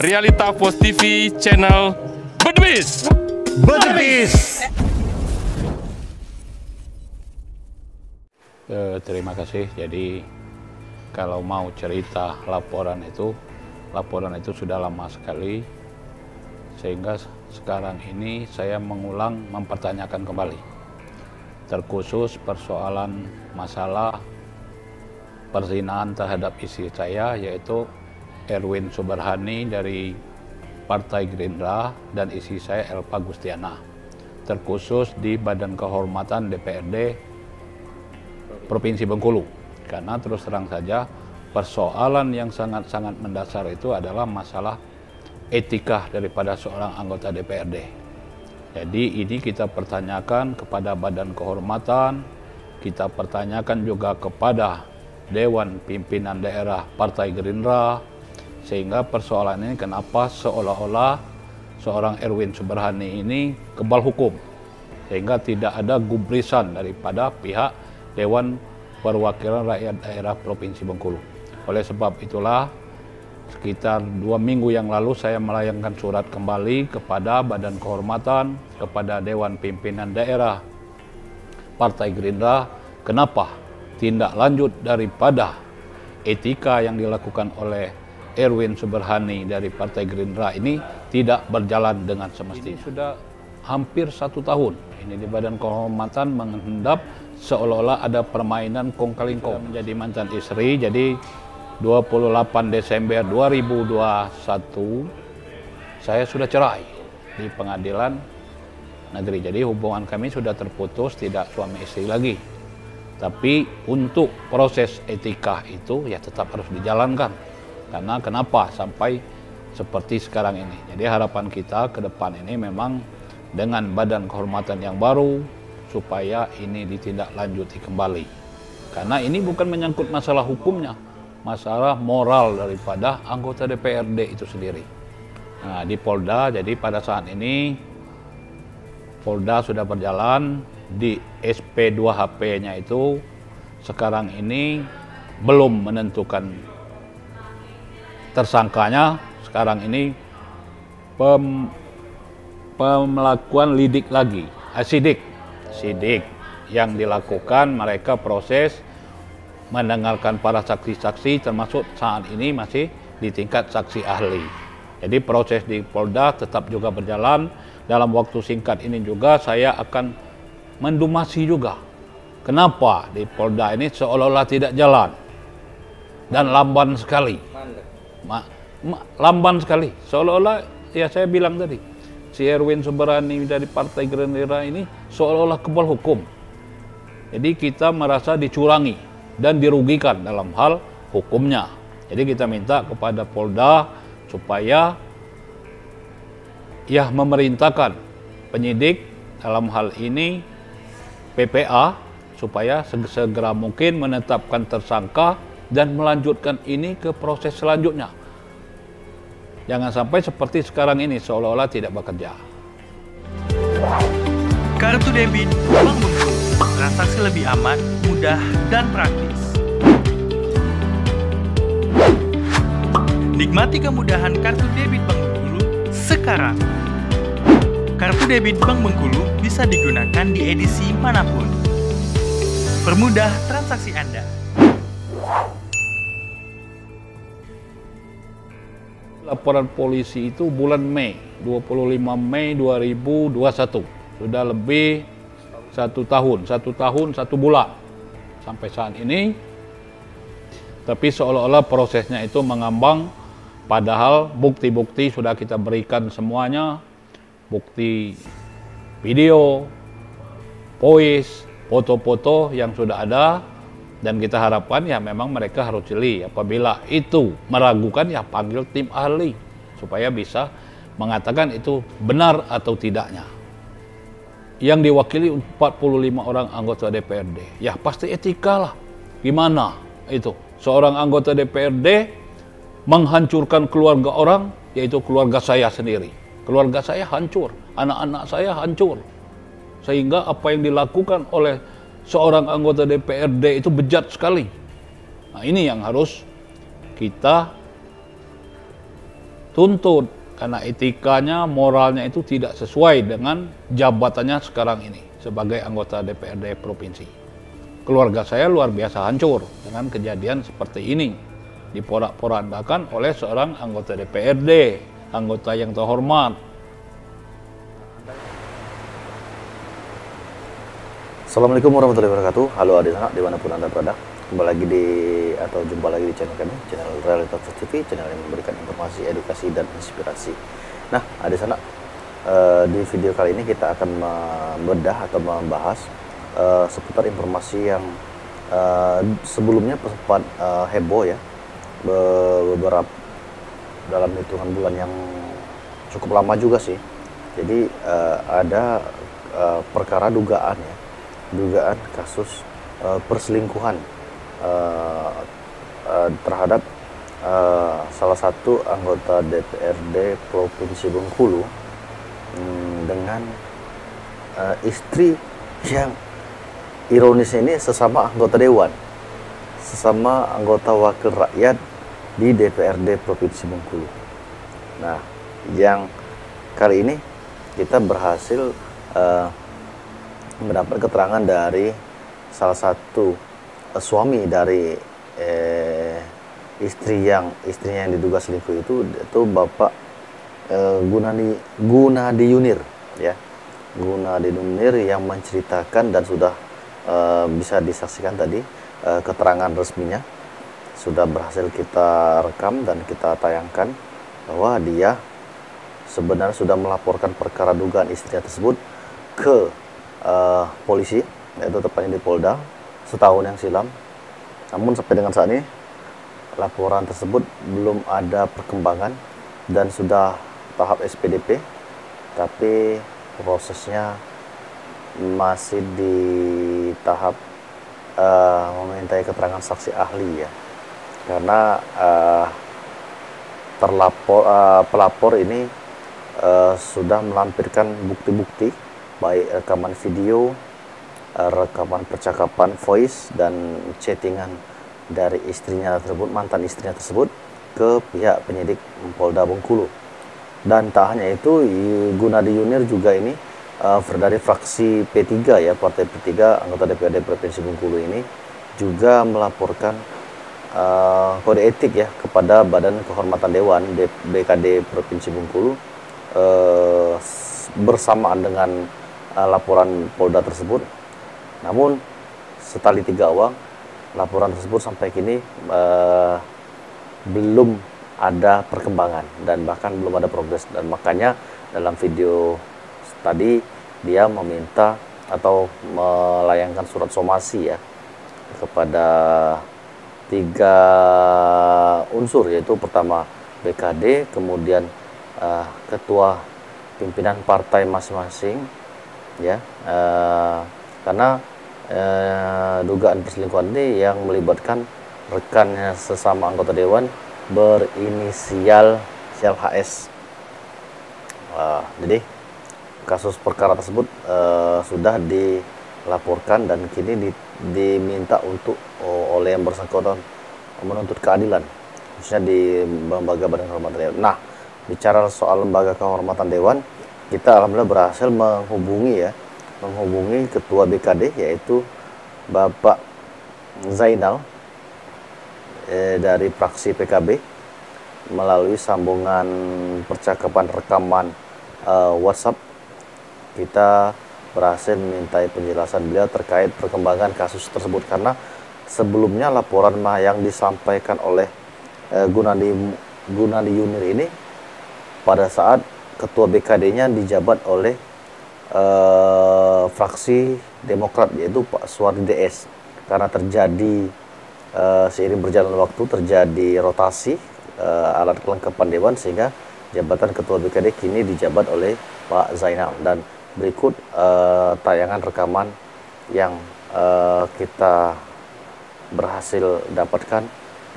Realita Post TV channel Bedebis. Terima kasih. Jadi kalau mau cerita laporan itu sudah lama sekali, sehingga sekarang ini saya mengulang mempertanyakan kembali, terkhusus persoalan masalah perzinahan terhadap istri saya, yaitu Erwin Suberhani dari Partai Gerindra dan istri saya Elva Gustiana, terkhusus di Badan Kehormatan DPRD Provinsi Bengkulu. Karena terus terang saja persoalan yang sangat-sangat mendasar itu adalah masalah etika daripada seorang anggota DPRD. Jadi ini kita pertanyakan kepada Badan Kehormatan, kita pertanyakan juga kepada Dewan Pimpinan Daerah Partai Gerindra, sehingga persoalan ini kenapa seolah-olah seorang Erwin Suberhani ini kebal hukum, sehingga tidak ada gubrisan daripada pihak Dewan Perwakilan Rakyat Daerah Provinsi Bengkulu. Oleh sebab itulah, sekitar 2 minggu yang lalu saya melayangkan surat kembali kepada Badan Kehormatan, kepada Dewan Pimpinan Daerah Partai Gerindra, kenapa tindak lanjut daripada etika yang dilakukan oleh Erwin Suberhani dari Partai Gerindra ini tidak berjalan dengan semestinya. Ini sudah hampir 1 tahun ini di Badan Kehormatan menghendap seolah-olah ada permainan kong kali kong. Menjadi mantan istri, jadi 28 Desember 2021 saya sudah cerai di pengadilan negeri. Jadi hubungan kami sudah terputus, tidak suami istri lagi. Tapi untuk proses etika itu ya tetap harus dijalankan. Karena kenapa sampai seperti sekarang ini. Jadi harapan kita ke depan ini memang dengan Badan Kehormatan yang baru, supaya ini ditindaklanjuti kembali. Karena ini bukan menyangkut masalah hukumnya, masalah moral daripada anggota DPRD itu sendiri. Nah, di Polda, jadi pada saat ini Polda sudah berjalan, di SP2HP-nya itu sekarang ini belum menentukan tersangkanya. Sekarang ini pemelakuan lidik lagi, sidik yang dilakukan, mereka proses mendengarkan para saksi-saksi, termasuk saat ini masih di tingkat saksi ahli. Jadi proses di Polda tetap juga berjalan. Dalam waktu singkat ini juga saya akan mendumasi juga kenapa di Polda ini seolah-olah tidak jalan dan lamban sekali. Lamban sekali, seolah-olah ya saya bilang tadi, si Erwin Suberhani dari Partai Gerindra ini seolah-olah kebal hukum. Jadi kita merasa dicurangi dan dirugikan dalam hal hukumnya. Jadi kita minta kepada Polda supaya ya memerintahkan penyidik dalam hal ini PPA supaya segera mungkin menetapkan tersangka dan melanjutkan ini ke proses selanjutnya. Jangan sampai seperti sekarang ini seolah-olah tidak bekerja. Kartu debit Bank Bengkulu, transaksi lebih aman, mudah, dan praktis. Nikmati kemudahan kartu debit Bank Bengkulu sekarang. Kartu debit Bank Bengkulu bisa digunakan di edisi manapun. Permudah transaksi Anda. Laporan polisi itu bulan Mei, 25 Mei 2021. Sudah lebih 1 tahun, 1 bulan sampai saat ini. Tapi seolah-olah prosesnya itu mengambang, padahal bukti-bukti sudah kita berikan semuanya. Bukti video, voice, foto-foto yang sudah ada, dan kita harapkan ya memang mereka harus jeli. Apabila itu meragukan ya panggil tim ahli supaya bisa mengatakan itu benar atau tidaknya. Yang diwakili 45 orang anggota DPRD, ya pasti etika lah. Gimana itu seorang anggota DPRD menghancurkan keluarga orang, yaitu keluarga saya sendiri. Keluarga saya hancur, anak-anak saya hancur. Sehingga apa yang dilakukan oleh seorang anggota DPRD itu bejat sekali. Nah, ini yang harus kita tuntut karena etikanya, moralnya itu tidak sesuai dengan jabatannya sekarang ini sebagai anggota DPRD provinsi. Keluarga saya luar biasa hancur dengan kejadian seperti ini, diporak-porandakan oleh seorang anggota DPRD, anggota yang terhormat. Assalamualaikum warahmatullahi wabarakatuh. Halo adik anak dimanapun Anda berada. Kembali lagi jumpa lagi di channel kami, channel Realitas TV, channel yang memberikan informasi, edukasi, dan inspirasi. Nah, adik anak, di video kali ini kita akan membedah atau membahas seputar informasi yang sebelumnya sempat heboh ya, beberapa dalam hitungan bulan yang cukup lama juga sih. Jadi ada perkara dugaan kasus perselingkuhan terhadap salah satu anggota DPRD Provinsi Bengkulu dengan istri yang ironisnya ini sesama anggota dewan, sesama anggota wakil rakyat di DPRD Provinsi Bengkulu. Nah, yang kali ini kita berhasil mendapat keterangan dari salah satu suami dari istrinya yang diduga selingkuh itu Bapak Gunadi Yunir ya. Gunadi Yunir yang menceritakan dan sudah bisa disaksikan tadi keterangan resminya sudah berhasil kita rekam dan kita tayangkan bahwa dia sebenarnya sudah melaporkan perkara dugaan istrinya tersebut ke polisi, yaitu tepatnya di Polda setahun yang silam. Namun sampai dengan saat ini laporan tersebut belum ada perkembangan dan sudah tahap SPDP, tapi prosesnya masih di tahap memintai keterangan saksi ahli ya, karena pelapor ini sudah melampirkan bukti-bukti baik rekaman video, rekaman percakapan voice dan chattingan dari istrinya tersebut, mantan istrinya tersebut, ke pihak penyidik Polda Bengkulu. Dan tak hanya itu, Gunadi Yunir juga ini dari fraksi P3 ya, partai P3, anggota DPRD Provinsi Bengkulu ini juga melaporkan kode etik ya kepada Badan Kehormatan Dewan BKD Provinsi Bengkulu bersamaan dengan laporan Polda tersebut. Namun setali tiga uang, laporan tersebut sampai kini belum ada perkembangan dan bahkan belum ada progres. Dan makanya dalam video tadi dia meminta atau melayangkan surat somasi ya kepada tiga unsur, yaitu pertama BKD, kemudian ketua pimpinan partai masing-masing ya, karena dugaan perselingkuhan ini yang melibatkan rekannya sesama anggota dewan berinisial HS. Jadi kasus perkara tersebut sudah dilaporkan dan kini diminta untuk oleh yang bersangkutan menuntut keadilan, khususnya di Lembaga Badan Kehormatan Dewan. Nah, bicara soal Lembaga Kehormatan Dewan, kita alhamdulillah berhasil menghubungi ketua BKD, yaitu Bapak Zainal dari fraksi PKB, melalui sambungan percakapan rekaman WhatsApp. Kita berhasil memintai penjelasan beliau terkait perkembangan kasus tersebut, karena sebelumnya laporan yang disampaikan oleh Gunadi Yunir ini pada saat ketua BKD-nya dijabat oleh fraksi Demokrat, yaitu Pak Suwardi DS. Karena terjadi seiring berjalan waktu terjadi rotasi alat kelengkapan dewan, sehingga jabatan ketua BKD kini dijabat oleh Pak Zainal. Dan berikut tayangan rekaman yang kita berhasil dapatkan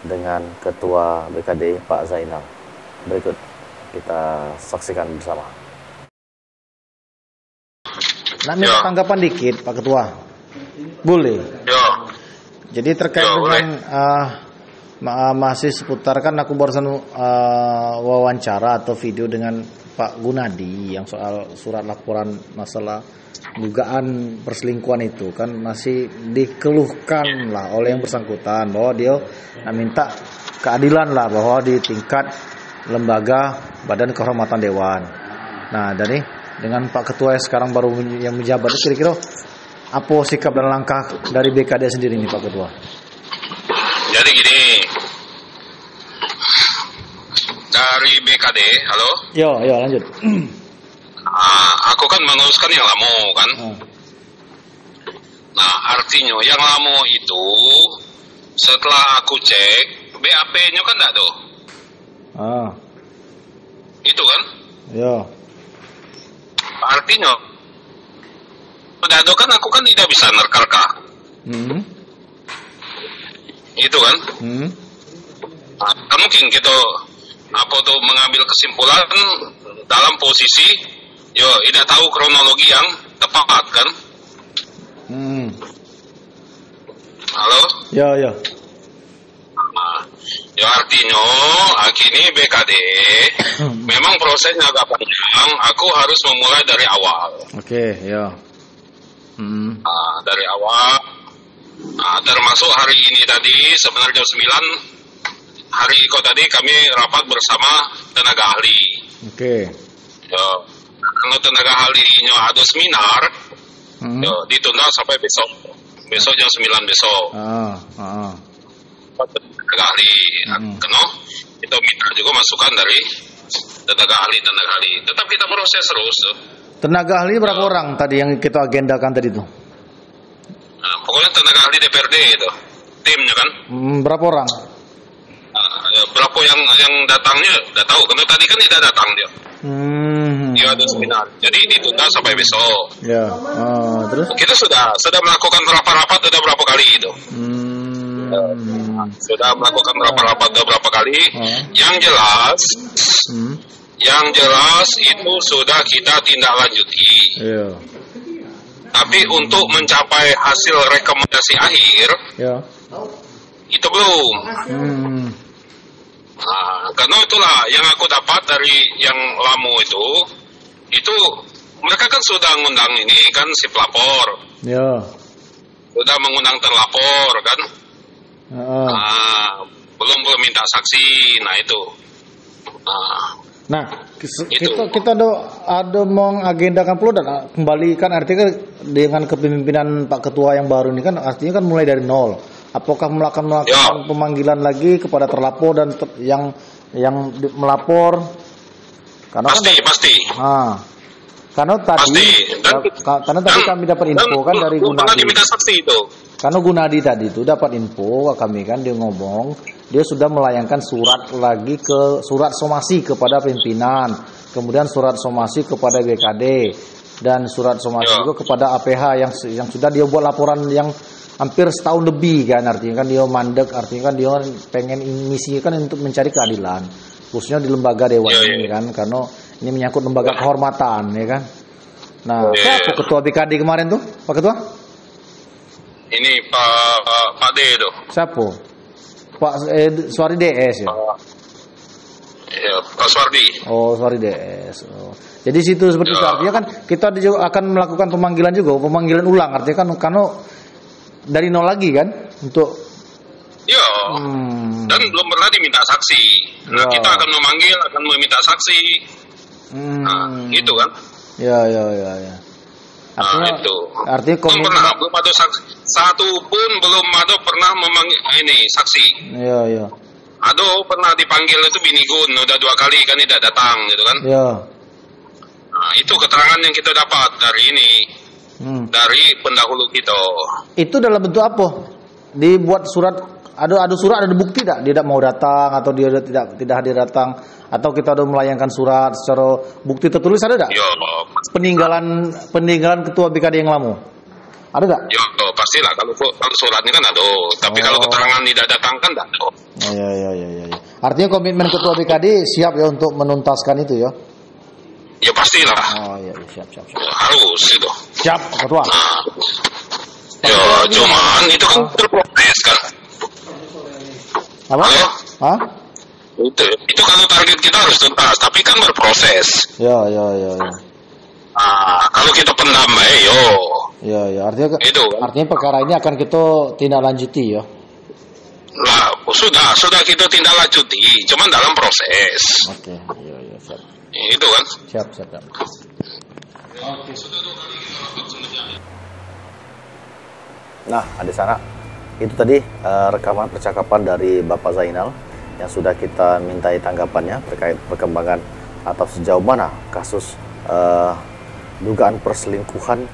dengan ketua BKD Pak Zainal. Berikut kita saksikan bersama. Nak minta tanggapan dikit, Pak Ketua. Boleh? Ya. Jadi terkait dengan masih seputar, kan aku barusan wawancara atau video dengan Pak Gunadi yang soal surat laporan masalah dugaan perselingkuhan itu, kan masih dikeluhkan lah oleh yang bersangkutan bahwa dia minta keadilan lah, bahwa di tingkat lembaga Badan Kehormatan Dewan. Nah, dari dengan Pak Ketua yang sekarang baru yang menjabat, kira-kira apa sikap dan langkah dari BKD sendiri nih Pak Ketua? Jadi gini, dari BKD, halo? Yo lanjut. Aku kan menguruskan yang lamo kan. Nah, artinya yang lamo itu setelah aku cek BAP-nya kan enggak tuh. Itu kan? Yo. Artinya udah ada kan, aku kan tidak bisa nerka-nerka. Itu kan? Nah, mungkin kita mengambil kesimpulan dalam posisi tidak tahu kronologi yang tepat kan? Halo? Ya. Ya artinya akhirnya BKD memang prosesnya agak panjang. Aku harus memulai dari awal. Oke, ya. Dari awal. Termasuk hari ini tadi sebenarnya jam 9 hari tadi kami rapat bersama tenaga ahli. Oke. Ya, kalau tenaga ahlinya ada seminar, ditunda sampai besok. Besok jam 9 besok. Tenaga ahli, kena kita minta juga masukan dari tenaga ahli. Tetap kita proses terus. Tenaga ahli berapa orang tadi yang kita agendakan tadi itu? Nah, pokoknya tenaga ahli DPRD itu timnya kan. Berapa orang? Berapa yang datangnya udah tahu, karena tadi kan tidak datang dia. Dia ada seminar, jadi ditunda sampai besok. Ya. Terus? Kita sudah melakukan rapat-rapat udah berapa kali itu. Sudah melakukan rapat-rapat udah berapa kali. Yang jelas itu sudah kita tindak lanjuti. Iya. Tapi untuk mencapai hasil rekomendasi akhir, itu belum. Nah, karena itulah yang aku dapat dari yang lamo itu mereka kan sudah ngundang ini kan si pelapor. Ya. Sudah mengundang terlapor kan. Belum minta saksi. Nah itu. Nah, kita ada mengagendakan pula dan kembali kan, artinya dengan kepemimpinan Pak Ketua yang baru ini kan artinya kan mulai dari nol. Apakah melakukan pemanggilan lagi kepada terlapor dan yang melapor? Karena pasti. Karena tadi kami dapat info kan dari Gunadi. Diminta saksi itu. Karena Gunadi tadi itu dapat info kami kan, dia ngomong dia sudah melayangkan surat lagi ke surat somasi kepada pimpinan, kemudian surat somasi kepada BKD dan surat somasi juga kepada APH yang sudah dia buat laporan yang hampir setahun lebih kan, artinya kan dia mandek, artinya kan dia pengen misi kan untuk mencari keadilan khususnya di lembaga dewan ini kan, karena ini menyangkut lembaga kehormatan ya kan. Nah, siapa ketua BKD kemarin tuh, Pak Ketua? Ini Pak D itu. Siapa? Pak Suari DS ya? Iya, Pak Suardi. Oh, Suari DS. Jadi situ seperti itu, artinya kan kita juga akan melakukan pemanggilan pemanggilan ulang, artinya kan karena dari nol lagi kan untuk dan belum pernah diminta saksi. Nah, kita akan meminta saksi. Itu kan? Ya. Artinya belum ada saksi. Satu pun belum ada pernah memanggil saksi. Iya. Ada pernah dipanggil itu Binigun, udah 2 kali kan tidak datang gitu kan? Iya. Nah, itu keterangan yang kita dapat dari ini. Dari pendahulu kita. Itu dalam bentuk apa? Dibuat surat, ada surat, ada bukti tidak mau datang atau dia tidak hadir datang, atau kita udah melayangkan surat secara bukti tertulis, ada tidak? Peninggalan ketua BKD yang lama. Ada enggak? Pastilah kalau suratnya kan ada, tapi kalau keterangan tidak datang kan enggak ada. Iya. Artinya komitmen ketua BKD siap ya untuk menuntaskan itu ya. Ya pastilah. Oh iya, siap. Harus itu. Siap, Ketua. Cuman itu kan berproses kan. Apa? Halo? Hah? Itu kalau target kita harus tuntas, tapi kan berproses. Ya. Nah, kalau kita pendam baik, yo. Ya. Artinya Itu. artinya perkara ini akan kita tindak lanjuti ya. Lah, sudah kita tindak lanjuti, cuman dalam proses. Oke, iya, siap. Itu kan. Siap. Nah, di sana itu tadi rekaman percakapan dari Bapak Zainal yang sudah kita mintai tanggapannya terkait perkembangan atau sejauh mana kasus dugaan perselingkuhan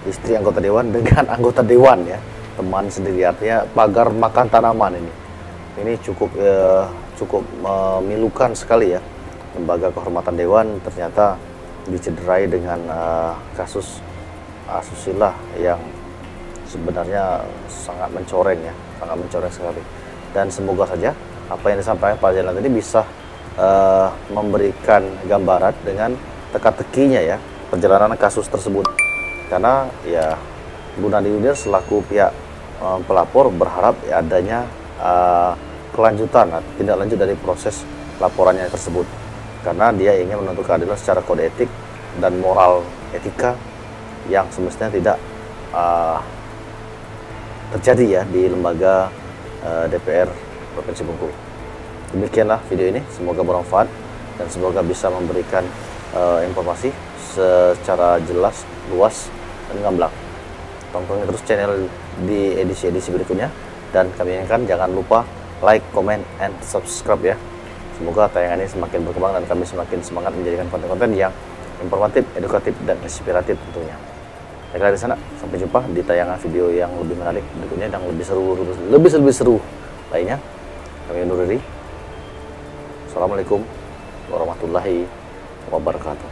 istri anggota dewan dengan anggota dewan ya, teman sendiri, artinya pagar makan tanaman ini cukup memilukan sekali ya. Lembaga kehormatan dewan ternyata dicederai dengan kasus asusila yang sebenarnya sangat mencoreng ya, sangat mencoreng sekali. Dan semoga saja apa yang disampaikan Pak Zainal tadi bisa memberikan gambaran dengan teka-tekinya ya perjalanan kasus tersebut. Karena ya Bu Nadi Unir selaku pihak pelapor berharap ya, adanya kelanjutan, tindak lanjut dari proses laporannya tersebut. Karena dia ingin menuntut keadilan secara kode etik dan moral etika yang semestinya tidak terjadi ya di lembaga DPR Provinsi Bengkulu. Demikianlah video ini, semoga bermanfaat dan semoga bisa memberikan informasi secara jelas, luas, dan gamblang. Tonton terus channel di edisi-edisi berikutnya, dan kami ingatkan jangan lupa like, comment, and subscribe ya. Semoga tayangan ini semakin berkembang dan kami semakin semangat menjadikan konten-konten yang informatif, edukatif, dan inspiratif tentunya. Baiklah di sana, sampai jumpa di tayangan video yang lebih menarik berikutnya dan lebih seru lainnya. Kami undur diri. Assalamualaikum warahmatullahi wabarakatuh.